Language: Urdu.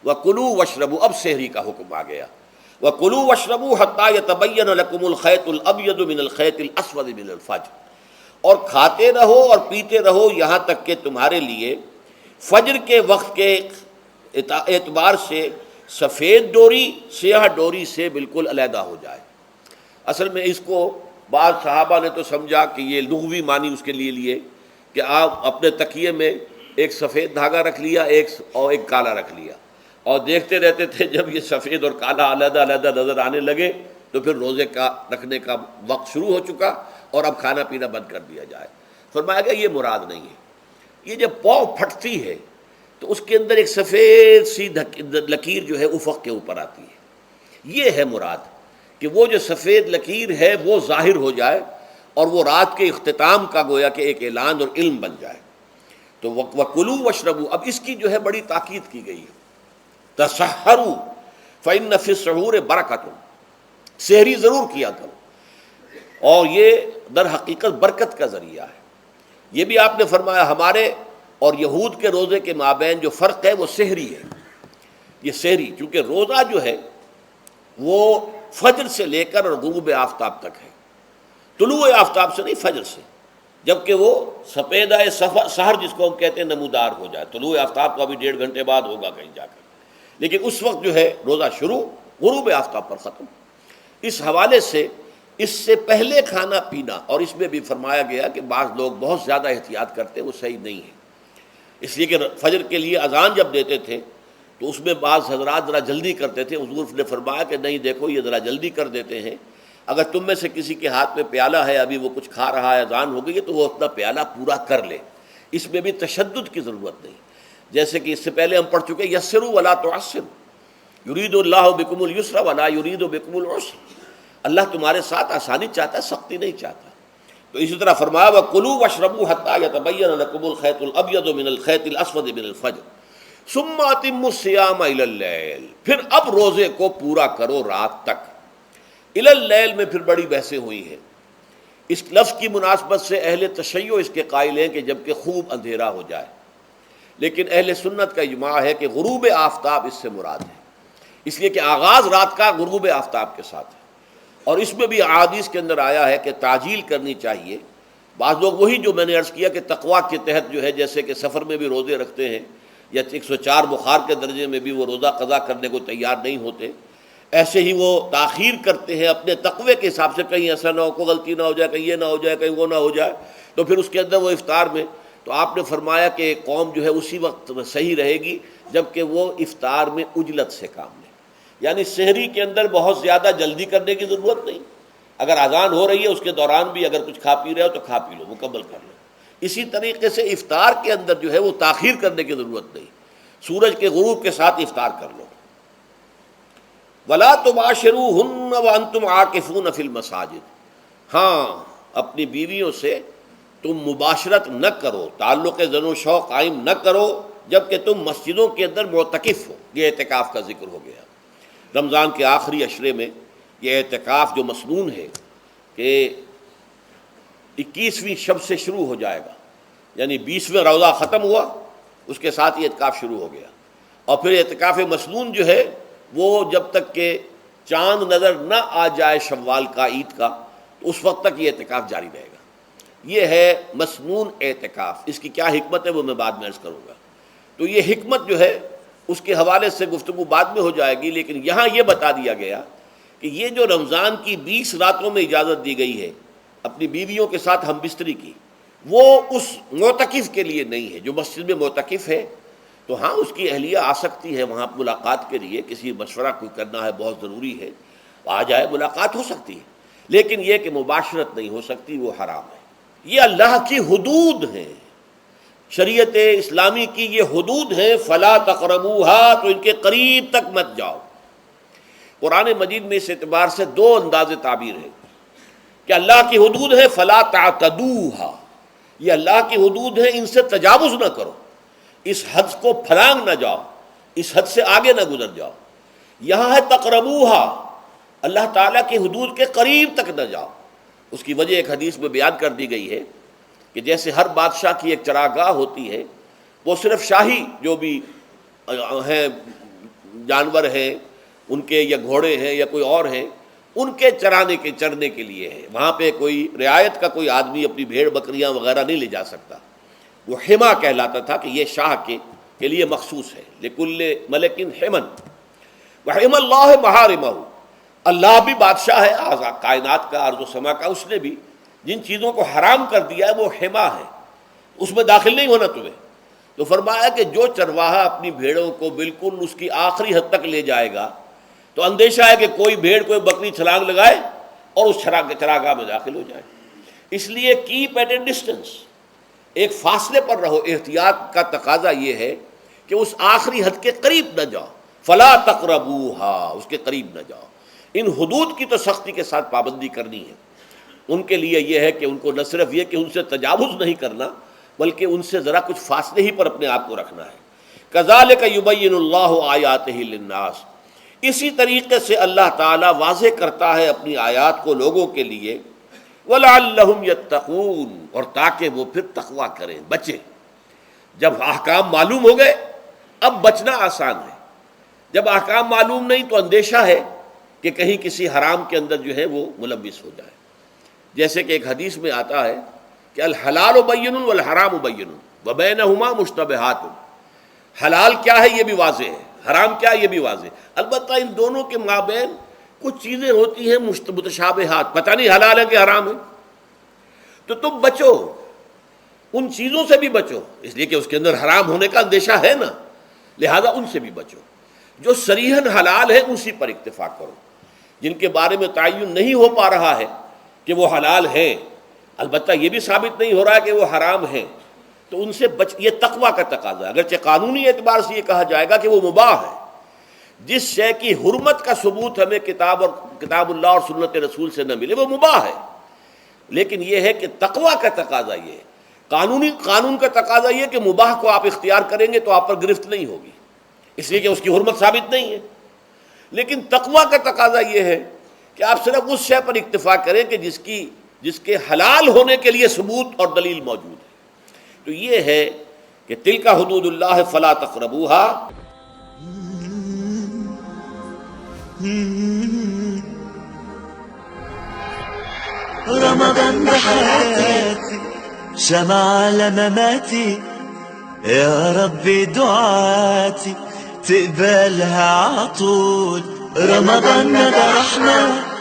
وَكُلُوا وَاشْرَبُوا، اب سحری کا حکم آ گیا، وَكُلُوا وَاشْرَبُوا حَتَّى يَتَبَيَّنَ لَكُمُ الْخَيْطُ الْأَبْيَضُ مِنَ الْخَيْطِ الْأَسْوَدِ مِنَ الْفَجْرِ، اور کھاتے رہو اور پیتے رہو یہاں تک کہ تمہارے لیے فجر کے وقت کے اعتبار سے سفید ڈوری سیاہ ڈوری سے بالکل علیحدہ ہو جائے۔ اصل میں اس کو بعض صحابہ نے تو سمجھا کہ یہ لغوی معنی اس کے لیے کہ آپ اپنے تکیے میں ایک سفید دھاگا رکھ لیا اور ایک کالا رکھ لیا، اور دیکھتے رہتے تھے جب یہ سفید اور کالا علیحدہ علیحدہ نظر آنے لگے تو پھر روزے کا رکھنے کا وقت شروع ہو چکا اور اب کھانا پینا بند کر دیا جائے۔ فرمایا گیا یہ مراد نہیں ہے، یہ جب پاؤ پھٹتی ہے تو اس کے اندر ایک سفید سی لکیر جو ہے افق کے اوپر آتی ہے، یہ ہے مراد، کہ وہ جو سفید لکیر ہے وہ ظاہر ہو جائے اور وہ رات کے اختتام کا گویا کہ ایک اعلان اور علم بن جائے۔ تو وَكُلُوا وَاشْرَبُوا، اب اس کی جو ہے بڑی تاکید کی گئی ہے، تَسَحَّرُوا فَإِنَّ فِي السَّحُورِ بَرَكَةٌ، سحری ضرور کیا کرو، اور یہ در حقیقت برکت کا ذریعہ ہے۔ یہ بھی آپ نے فرمایا ہمارے اور یہود کے روزے کے مابین جو فرق ہے وہ سحری ہے۔ یہ سحری چونکہ روزہ جو ہے وہ فجر سے لے کر اور غروب آفتاب تک ہے، طلوع آفتاب سے نہیں، فجر سے، جبکہ وہ سفیدہ سحر جس کو ہم کہتے ہیں نمودار ہو جائے۔ طلوع آفتاب کا بھی 1.5 گھنٹے بعد ہوگا کہیں جا کر، لیکن اس وقت جو ہے روزہ شروع، غروب آفتاب پر ختم۔ اس حوالے سے اس سے پہلے کھانا پینا، اور اس میں بھی فرمایا گیا کہ بعض لوگ بہت زیادہ احتیاط کرتے ہیں، وہ صحیح نہیں ہے، اس لیے کہ فجر کے لیے اذان جب دیتے تھے تو اس میں بعض حضرات ذرا جلدی کرتے تھے۔ حضور نے فرمایا کہ نہیں، دیکھو یہ ذرا جلدی کر دیتے ہیں، اگر تم میں سے کسی کے ہاتھ میں پیالہ ہے، ابھی وہ کچھ کھا رہا ہے، اذان ہو گئی ہے، تو وہ اپنا پیالہ پورا کر لے۔ اس میں بھی تشدد کی ضرورت نہیں، جیسے کہ اس سے پہلے ہم پڑھ چکے یسروا ولا تعسروا یرید اللہ بکم اليسر ولا یرید بکم العسر، اللہ تمہارے ساتھ آسانی چاہتا ہے، سختی نہیں چاہتا۔ تو اسی طرح فرمایا وَكُلُوا وَاشْرَبُوا حَتَّى يَتَبَيَّنَ لَكُمُ الْخَيْطُ الْأَبْيَضُ مِنَ الْخَيْطِ الْأَسْوَدِ مِنَ الْفَجْرِ ثُمَّ أَتِمُّوا الصِّيَامَ إِلَى اللَّيْلِ، پھر اب روزے کو پورا کرو رات تک۔ إِلَى اللَّيْلِ میں پھر بڑی بحثیں ہوئی ہیں۔ اس لفظ کی مناسبت سے اہل تشیع اس کے قائل ہیں کہ جب کہ خوب اندھیرا ہو جائے، لیکن اہل سنت کا اجماع ہے کہ غروب آفتاب اس سے مراد ہے، اس لیے کہ آغاز رات کا غروب آفتاب کے ساتھ ہے۔ اور اس میں بھی احادیث کے اندر آیا ہے کہ تعجیل کرنی چاہیے۔ بعض لوگ وہی جو میں نے عرض کیا کہ تقویٰ کے تحت جو ہے، جیسے کہ سفر میں بھی روزے رکھتے ہیں، یا 104 بخار کے درجے میں بھی وہ روزہ قضا کرنے کو تیار نہیں ہوتے، ایسے ہی وہ تاخیر کرتے ہیں اپنے تقوی کے حساب سے، کہیں ایسا نہ ہو، کوئی غلطی نہ ہو جائے، کہیں یہ نہ ہو جائے، کہیں وہ نہ ہو جائے، تو پھر اس کے اندر وہ افطار میں، تو آپ نے فرمایا کہ قوم جو ہے اسی وقت صحیح رہے گی جبکہ وہ افطار میں عجلت سے کام لے، یعنی سحری کے اندر بہت زیادہ جلدی کرنے کی ضرورت نہیں، اگر اذان ہو رہی ہے اس کے دوران بھی اگر کچھ کھا پی رہے ہو تو کھا پی لو، مکمل کر لو۔ اسی طریقے سے افطار کے اندر جو ہے وہ تاخیر کرنے کی ضرورت نہیں، سورج کے غروب کے ساتھ افطار کر لو۔ وَلَا تُبَاشِرُوهُنَّ وَأَنْتُمْ عَاكِفُونَ فِي الْمَسَاجِدِ، ہاں اپنی بیویوں سے تم مباشرت نہ کرو، تعلق زن و شوق قائم نہ کرو جبکہ تم مسجدوں کے اندر معتکف ہو۔ یہ اعتکاف کا ذکر ہو گیا۔ رمضان کے آخری عشرے میں یہ اعتکاف جو مسنون ہے کہ 21ویں شب سے شروع ہو جائے گا، یعنی 20واں روزہ ختم ہوا اس کے ساتھ یہ اعتکاف شروع ہو گیا، اور پھر اعتکاف مسنون جو ہے وہ جب تک کہ چاند نظر نہ آ جائے شوال کا، عید کا، تو اس وقت تک یہ اعتکاف جاری رہے گا۔ یہ ہے مسنون اعتکاف۔ اس کی کیا حکمت ہے وہ میں بعد میں عرض کروں گا۔ تو یہ حکمت جو ہے اس کے حوالے سے گفتگو بعد میں ہو جائے گی، لیکن یہاں یہ بتا دیا گیا کہ یہ جو رمضان کی 20 راتوں میں اجازت دی گئی ہے اپنی بیویوں کے ساتھ ہم بستری کی، وہ اس معتکف کے لیے نہیں ہے جو مسجد میں معتکف ہے۔ تو ہاں اس کی اہلیہ آ سکتی ہے وہاں ملاقات کے لیے، کسی مشورہ کوئی کرنا ہے بہت ضروری ہے، آ جائے، ملاقات ہو سکتی ہے، لیکن یہ کہ مباشرت نہیں ہو سکتی، وہ حرام ہے۔ یہ اللہ کی حدود ہیں، شریعت اسلامی کی یہ حدود ہیں، فلا تقربوها، تو ان کے قریب تک مت جاؤ۔ قرآن مجید میں اس اعتبار سے 2 انداز تعبیر ہے کہ اللہ کی حدود ہے فلا تعتدوها، یہ اللہ کی حدود ہے، ان سے تجاوز نہ کرو، اس حد کو پھلانگ نہ جاؤ، اس حد سے آگے نہ گزر جاؤ۔ یہاں ہے تقربوها، اللہ تعالیٰ کی حدود کے قریب تک نہ جاؤ۔ اس کی وجہ ایک حدیث میں بیان کر دی گئی ہے کہ جیسے ہر بادشاہ کی ایک چراگاہ ہوتی ہے، وہ صرف شاہی جو بھی ہیں جانور ہیں ان کے یا گھوڑے ہیں یا کوئی اور ہیں ان کے چرنے کے لیے ہے. وہاں پہ کوئی رعایت کا کوئی آدمی اپنی بھیڑ بکریاں وغیرہ نہیں لے جا سکتا. وہ حما کہلاتا تھا کہ یہ شاہ کے لیے مخصوص ہے. لکل ملک حمن وحم اللہ محارمہ، اللہ بھی بادشاہ ہے کائنات کا، ارض و سما کا. اس نے بھی جن چیزوں کو حرام کر دیا ہے وہ حما ہے، اس میں داخل نہیں ہونا تمہیں. تو فرمایا کہ جو چرواہا اپنی بھیڑوں کو بالکل اس کی آخری حد تک لے جائے گا تو اندیشہ ہے کہ کوئی بھیڑ کوئی بکری چھلانگ لگائے اور اس چراگاہ میں داخل ہو جائے. اس لیے کیپ ایٹ اے ڈسٹینس، ایک فاصلے پر رہو. احتیاط کا تقاضا یہ ہے کہ اس آخری حد کے قریب نہ جاؤ. فلا تقربوہا، اس کے قریب نہ جاؤ. ان حدود کی تو سختی کے ساتھ پابندی کرنی ہے. ان کے لیے یہ ہے کہ ان کو نہ صرف یہ کہ ان سے تجاوز نہیں کرنا بلکہ ان سے ذرا کچھ فاصلے ہی پر اپنے آپ کو رکھنا ہے. کذالک یبین اللہ آیاتہ للناس، اسی طریقے سے اللہ تعالیٰ واضح کرتا ہے اپنی آیات کو لوگوں کے لیے. وَلَعَلَّهُمْ يَتَّقُونَ، اور تاکہ وہ پھر تقویٰ کریں، بچیں. جب احکام معلوم ہو گئے اب بچنا آسان ہے. جب احکام معلوم نہیں تو اندیشہ ہے کہ کہیں کسی حرام کے اندر جو ہے وہ ملوث ہو جائے. جیسے کہ ایک حدیث میں آتا ہے کہ الحلال بین والحرام بین وبینہما مشتبہات. حلال کیا ہے یہ بھی واضح ہے، حرام کیا ہے یہ بھی واضح. البتہ ان دونوں کے مابین کچھ چیزیں ہوتی ہیں متشابہات، پتہ نہیں حلال ہے کہ حرام ہے. تو تم بچو، ان چیزوں سے بھی بچو، اس لیے کہ اس کے اندر حرام ہونے کا اندیشہ ہے نا، لہذا ان سے بھی بچو. جو صریحاً حلال ہے اسی پر اکتفا کرو. جن کے بارے میں تعین نہیں ہو پا رہا ہے کہ وہ حلال ہیں، البتہ یہ بھی ثابت نہیں ہو رہا ہے کہ وہ حرام ہیں، تو ان سے یہ تقویٰ کا تقاضا ہے. اگرچہ قانونی اعتبار سے یہ کہا جائے گا کہ وہ مباح ہے. جس شے کی حرمت کا ثبوت ہمیں کتاب اللہ اور سنت رسول سے نہ ملے وہ مباح ہے. لیکن یہ ہے کہ تقویٰ کا تقاضا یہ ہے. قانون کا تقاضا یہ کہ مباح کو آپ اختیار کریں گے تو آپ پر گرفت نہیں ہوگی، اس لیے کہ اس کی حرمت ثابت نہیں ہے. لیکن تقویٰ کا تقاضا یہ ہے کہ آپ صرف اس شے پر اکتفا کریں کہ جس کے حلال ہونے کے لیے ثبوت اور دلیل موجود ہے. تو یہ ہے کہ تلک حدود اللہ فلا تقربوہا. رمضان حياتي شمع على مماتي، يا ربي دعاتي تقبلها عطول. رمضان ده رحمة